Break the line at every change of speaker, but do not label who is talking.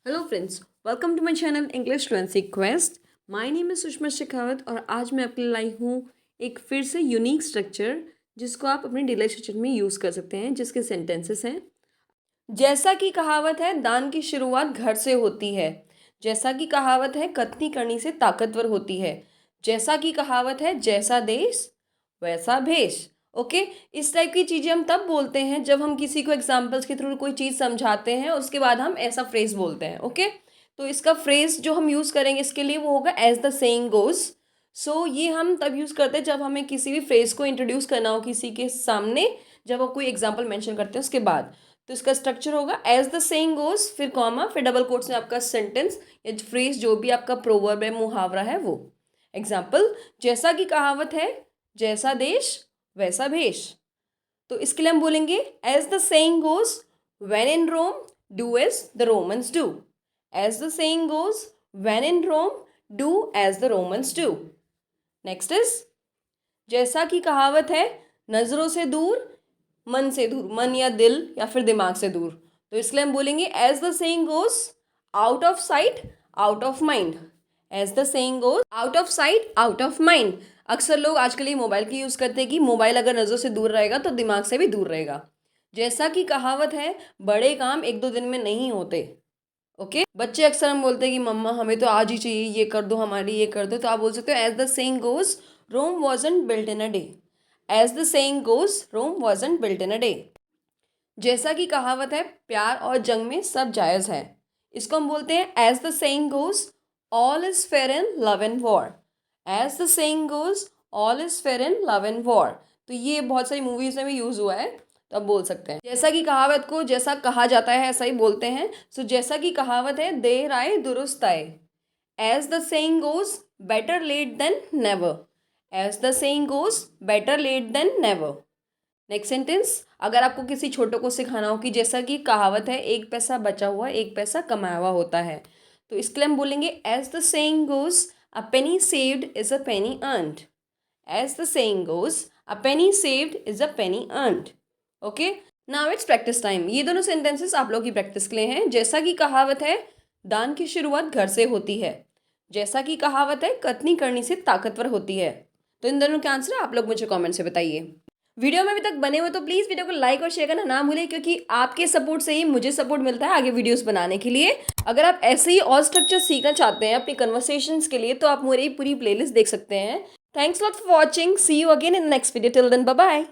Hello friends, welcome to my channel English fluency quest. My name is Sushma Shekhawat और आज मैं आपके लिए लाई हूँ एक फिर से यूनिक स्ट्रक्चर जिसको आप अपने डेली स्ट्रक्चर में यूज़ कर सकते हैं, जिसके सेंटेंसेस हैं। जैसा कि कहावत है, दान की शुरुआत घर से होती है। जैसा कि कहावत है, कथनी करनी से ताकतवर होती है। जैसा कि कहावत है, जैसा देश वैसा भेष। ओके, इस टाइप की चीज़ें हम तब बोलते हैं जब हम किसी को एग्जाम्पल्स के थ्रू कोई चीज़ समझाते हैं और उसके बाद हम ऐसा फ्रेज बोलते हैं। ओके, तो इसका फ्रेज जो हम यूज़ करेंगे इसके लिए वो होगा एज द सेइंग गोज। सो ये हम तब यूज़ करते हैं जब हमें किसी भी फ्रेज को इंट्रोड्यूस करना हो किसी के सामने, जब हम कोई एग्जाम्पल मेंशन करते हैं उसके बाद। तो इसका स्ट्रक्चर होगा एज द सेइंग गोज, फिर कॉमा, फिर डबल कोट्स में आपका सेंटेंस या फ्रेज जो भी आपका प्रोवर्ब है, मुहावरा है वो। एग्जाम्पल, जैसा कि कहावत है, जैसा देश वैसा भेष। तो इसके लिए हम बोलेंगे as the saying goes, when in Rome do as the Romans do. As the saying goes, when in Rome do as the Romans do. Next is, जैसा कि कहावत है, नजरों से दूर मन से दूर, मन या दिल या फिर दिमाग से दूर। तो इसलिए हम बोलेंगे as the saying goes, out of sight out of mind. As the saying goes, out of sight out of mind. अक्सर लोग आजकल ये मोबाइल की यूज़ करते हैं कि मोबाइल अगर नज़रों से दूर रहेगा तो दिमाग से भी दूर रहेगा। जैसा कि कहावत है, बड़े काम एक दो दिन में नहीं होते। ओके, बच्चे अक्सर हम बोलते हैं कि मम्मा हमें तो आज ही चाहिए, ये कर दो, हमारी ये कर दो। तो आप बोल सकते हो as the saying goes, Rome wasn't built in a day. As the saying goes, Rome wasn't built in a day. जैसा कि कहावत है, प्यार और जंग में सब जायज़ है। इसको हम बोलते हैं as the saying goes, all is fair in love and war. As the saying goes, all is fair in love and war. तो ये बहुत सारी मूवीज में भी यूज़ हुआ है, तो आप बोल सकते हैं। जैसा कि कहावत को जैसा कहा जाता है ऐसा ही बोलते हैं। सो जैसा कि कहावत है, देर आए दुरुस्त आए। As the saying goes, better late than never. As the saying goes, better late than never. Next sentence, अगर आपको किसी छोटों को सिखाना हो कि जैसा कि कहावत है, एक पैसा बचा हुआ एक पैसा कमाया हुआ होता है, तो इसके लिए हम बोलेंगे as the saying goes, a penny saved is a penny earned. As the saying goes, a penny saved is a penny earned. Okay, now it's practice time. ये दोनों सेंटेंसेस आप लोगों की प्रैक्टिस के लिए हैं। जैसा कि कहावत है, दान की शुरुआत घर से होती है। जैसा कि कहावत है, कथनी करनी से ताकतवर होती है। तो इन दोनों के आंसर आप लोग मुझे कमेंट से बताइए। वीडियो में अभी तक बने हुए तो प्लीज़ वीडियो को लाइक और शेयर करना ना भूलें, क्योंकि आपके सपोर्ट से ही मुझे सपोर्ट मिलता है आगे वीडियोस बनाने के लिए। अगर आप ऐसे ही और स्ट्रक्चर सीखना चाहते हैं अपनी कन्वर्सेशंस के लिए, तो आप मेरी पूरी प्लेलिस्ट देख सकते हैं। Thanks lot for watching, see you again in next video, till then bye bye.